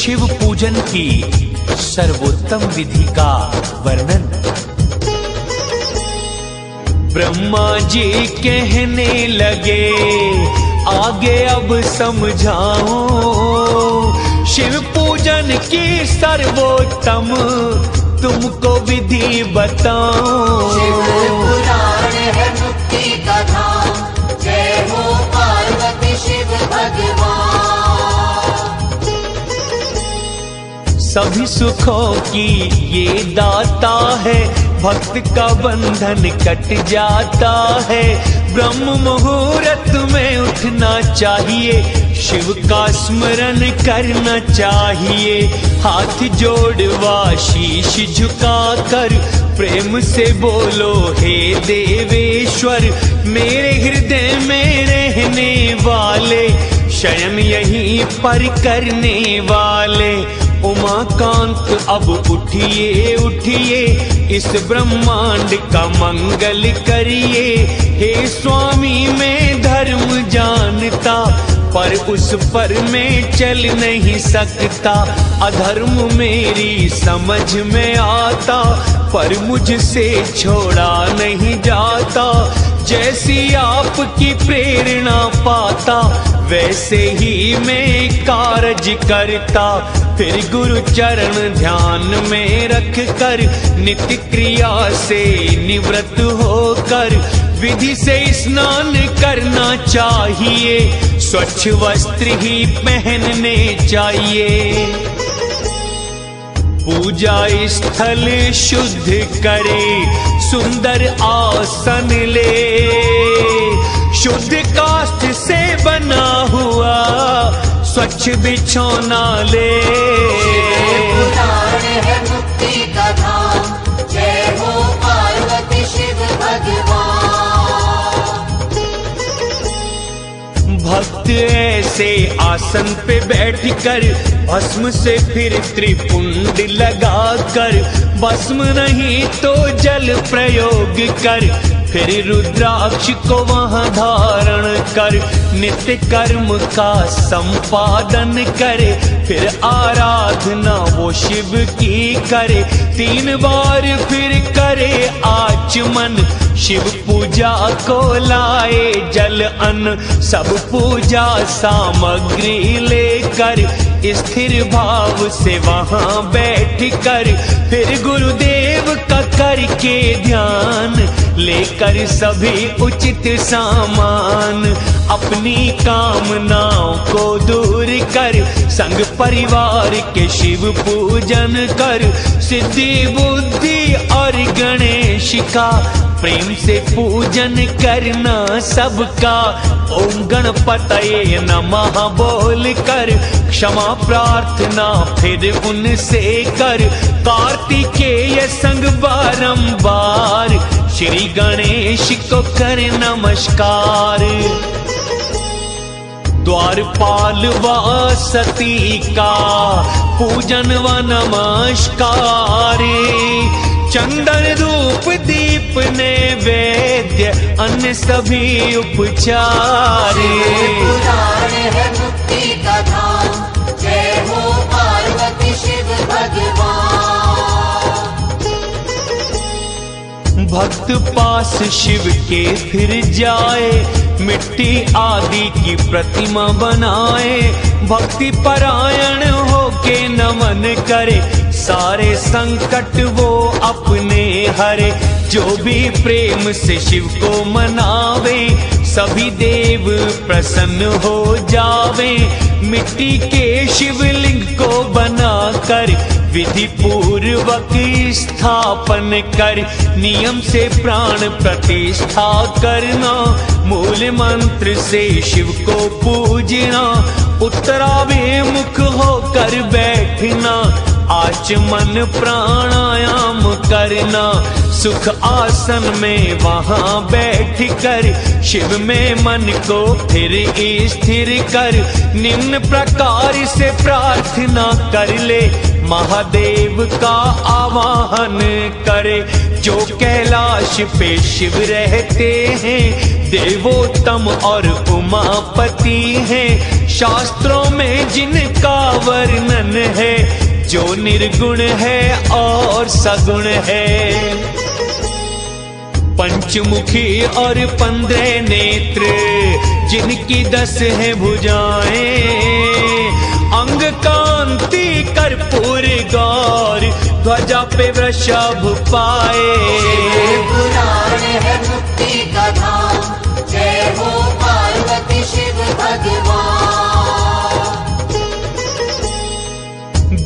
शिव पूजन की सर्वोत्तम विधि का वर्णन। ब्रह्मा जी कहने लगे आगे अब समझाऊं, शिव पूजन की सर्वोत्तम तुमको विधि बताऊं। शिव पुराण है मुक्ति का धाम, जय हो पार्वती शिव भगवान। सभी सुखों की ये दाता है, भक्त का बंधन कट जाता है। ब्रह्म मुहूर्त में उठना चाहिए, शिव का स्मरण करना चाहिए। हाथ जोड़वा शीश झुका कर प्रेम से बोलो हे देवेश्वर, मेरे हृदय में रहने वाले, शयन यहीं पर करने वाले। उमाकांत अब उठिए उठिए, इस ब्रह्मांड का मंगल करिए। हे स्वामी मैं धर्म जानता, पर उस पर मैं चल नहीं सकता। अधर्म मेरी समझ में आता, पर मुझसे छोड़ा नहीं जाता। जैसी आपकी प्रेरणा पाता, वैसे ही मैं कार्य करता। फिर गुरु चरण ध्यान में रख कर, नित्य क्रिया से निवृत्त होकर, विधि से स्नान करना चाहिए। स्वच्छ वस्त्र ही पहनने चाहिए। पूजा स्थल शुद्ध करे, सुंदर आसन ले, शुद्ध काष्ठ से बना हुआ स्वच्छ बिछौना ले। पुराण है मुक्ति का धाम, जय हो पार्वती शिव भगवान। भक्त ऐसे आसन पे बैठकर, भस्म से फिर त्रिपुंड लगाकर, भस्म नहीं तो जल प्रयोग कर, फिर रुद्राक्ष को वहां धारण कर, नित्य कर्म का संपादन करे। फिर आराधना वो शिव की करे, 3 बार फिर करे आचमन। शिव पूजा को लाए जल अन्न, सब पूजा सामग्री लेकर, स्थिर भाव से वहां बैठ कर, फिर गुरुदेव का करके ध्यान, लेकर सभी उचित सामान, अपनी कामनाओं को दूर कर, संग परिवार के शिव पूजन कर। सिद्धि बुद्धि और गणेश का प्रेम से पूजन करना सबका। ओम गणपतये नमः बोल कर, क्षमा प्रार्थना फिर उनसे कर। कार्तिकेय संग बारंबार, श्री गणेश को कर नमस्कार। द्वारपाल व सती का पूजन व नमस्कार। चंदन धूप दीप नैवेद्य अन्य सभी उपचार। पुराण है मुक्ति का धाम, जय हो पार्वती शिव भगवान। भक्त पास शिव के फिर जाए, मिट्टी आदि की प्रतिमा बनाए, भक्ति परायण होके नमन करे, सारे संकट वो अपने हरे। जो भी प्रेम से शिव को मनावे, सभी देव प्रसन्न हो जावे। मिट्टी के शिवलिंग को बनाकर, विधि पूर्वक स्थापन कर, नियम से प्राण प्रतिष्ठा करना, मूल मंत्र से शिव को पूजना, उत्तराभिमुख होकर बैठना, आचमन प्राणायाम करना, सुख आसन में वहां बैठकर, शिव में मन को फिर स्थिर कर, निम्न प्रकार से प्रार्थना कर ले, महादेव का आवाहन करे। जो कैलाश पे शिव रहते हैं, देवोत्तम और उमापति हैं। शास्त्रों में जिनका वर्णन है, जो निर्गुण है और सगुण है। पंचमुखी और 15 नेत्र, जिनकी 10 है भुजाएं। अंग कांति कर्पूर गौर, ध्वजा पे वृषभ पाए। पुराण है मुक्ति का धाम, जय हो पार्वती शिव भगवान।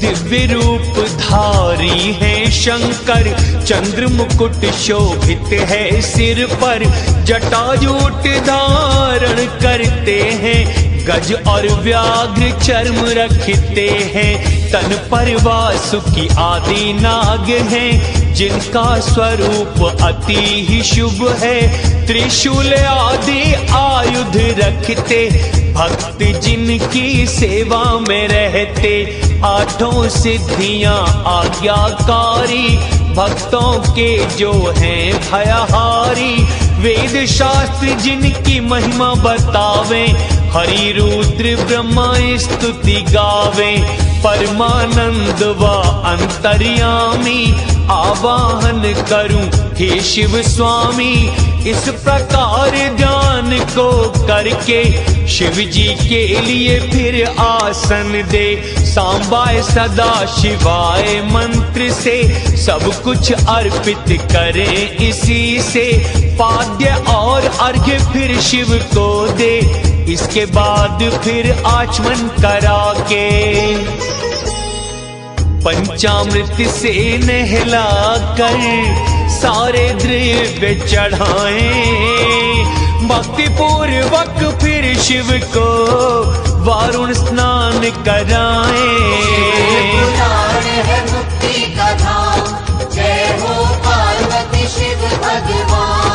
दिव्य रूप धारी है शंकर, चंद्र मुकुट शोभित है सिर पर। जटाजूट धारण करते हैं, गज और व्याघ्र चर्म रखते हैं। तन पर वासुकी आदि नाग हैं, जिनका स्वरूप अति ही शुभ है। त्रिशूल आदि आयुध रखते, भक्त जिनकी सेवा में रहते। 8 सिद्धियां आज्ञाकारी, भक्तों के जो हैं भयहारी। वेद शास्त्र जिनकी महिमा बतावे, हरि रुद्र ब्रह्मा स्तुति गावे। परमानंद व अंतर्यामी, आवाहन करूं हे शिव स्वामी। इस प्रकार ध्यान को करके, शिव जी के लिए फिर आसन दे। सांबाय सदा शिवाय मंत्र से, सब कुछ अर्पित करें इसी से। पाद्य और अर्घ्य फिर शिव को दे, इसके बाद फिर आचमन करा के। पंचामृत से नहला कर, सारे द्रव्य चढ़ाएं। भक्ति पूर्वक फिर शिव को वारुण स्नान कराएं। पुराण है मुक्ति का धाम, जय हो पार्वती शिव भगवान।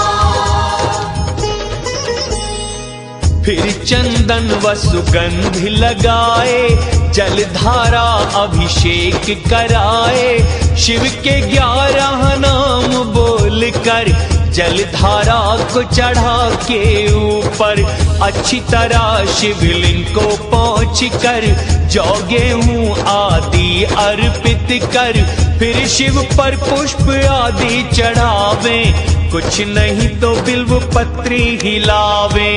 फिर चंदन व सुगंध लगाए, जलधारा अभिषेक कराए। शिव के 11 नाम बोलकर, जलधारा को चढ़ा के ऊपर। अच्छी तरह शिवलिंग को पहुँच कर, जौ गेहूं आदि अर्पित कर। फिर शिव पर पुष्प आदि चढ़ावे, कुछ नहीं तो बिल्व पत्री हिलावे।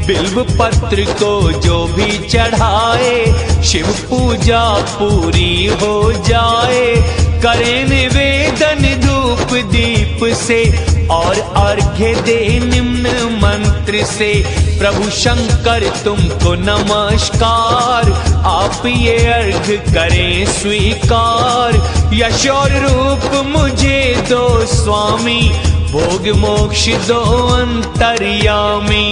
बिल्व पत्र को जो भी चढ़ाए, शिव पूजा पूरी हो जाए। करें निवेदन धूप दीप से, और अर्घ्य दे निम्न मंत्र से। प्रभु शंकर तुमको नमस्कार, आप ये अर्घ करें स्वीकार। यश और रूप मुझे दो स्वामी, भोग मोक्ष दो अंतर्यामी।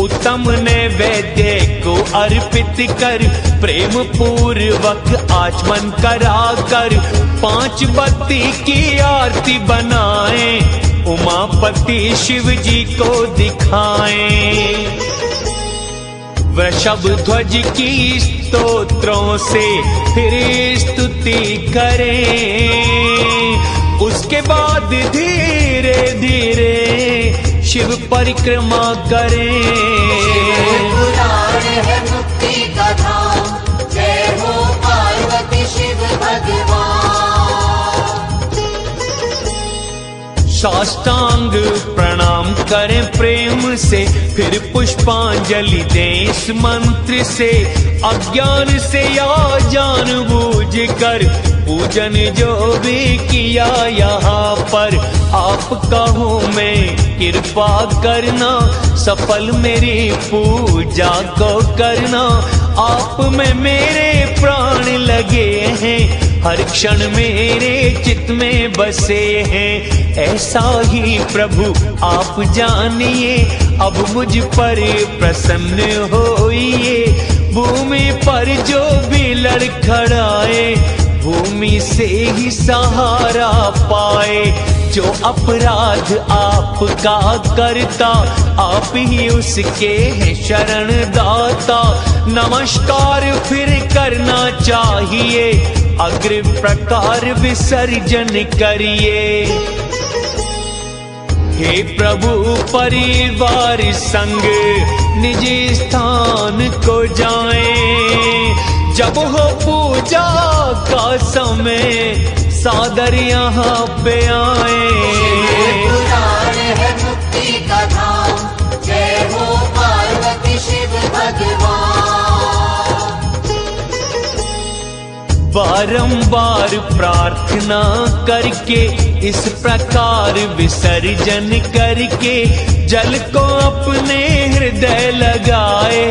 उत्तम नैवेद्य को अर्पित कर, प्रेम पूर्वक आचमन करा कर। 5 बत्ती की आरती बनाएं, उमापति शिव जी को दिखाएं। वृषभ ध्वज की स्तोत्रों से फिर स्तुति करें। उसके बाद धीरे धीरे शिव परिक्रमा करें। पुराण है मुक्ति का धाम, जय हो पार्वती शिव भगवान। साष्टांग प्रणाम करें प्रेम से, फिर पुष्पांजलि दें इस मंत्र से। अज्ञान से या जानबूझ कर पूजन जो भी किया यहाँ पर, आपका हूँ मैं कृपा करना। सफल मेरी पूजा को करना, आप में मेरे प्राण लगे हैं। हर क्षण मेरे चित्त में बसे हैं। ऐसा ही प्रभु आप जानिए, अब मुझ पर प्रसन्न होइए। भूमि पर जो भी लड़खड़ाए, भूमि से ही सहारा पाए। जो अपराध आपका करता, आप ही उसके हैं शरण दाता। नमस्कार फिर करना चाहिए, अग्र प्रकार विसर्जन करिए। हे प्रभु परिवार संग निज स्थान को जाएं। जब हो पूजा का समय सादर यहाँ पे आए। पुराण है मुक्ति का धाम, जय हो पार्वती शिव भगवान। बारंबार प्रार्थना करके इस प्रकार विसर्जन करके जल को अपने हृदय लगाए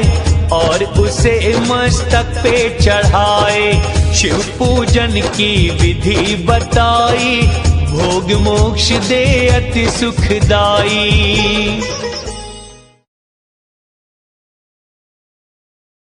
और उसे मस्तक पे चढ़ाए। शिव पूजन की विधि बताई, भोग मोक्ष दे अति सुखदाई।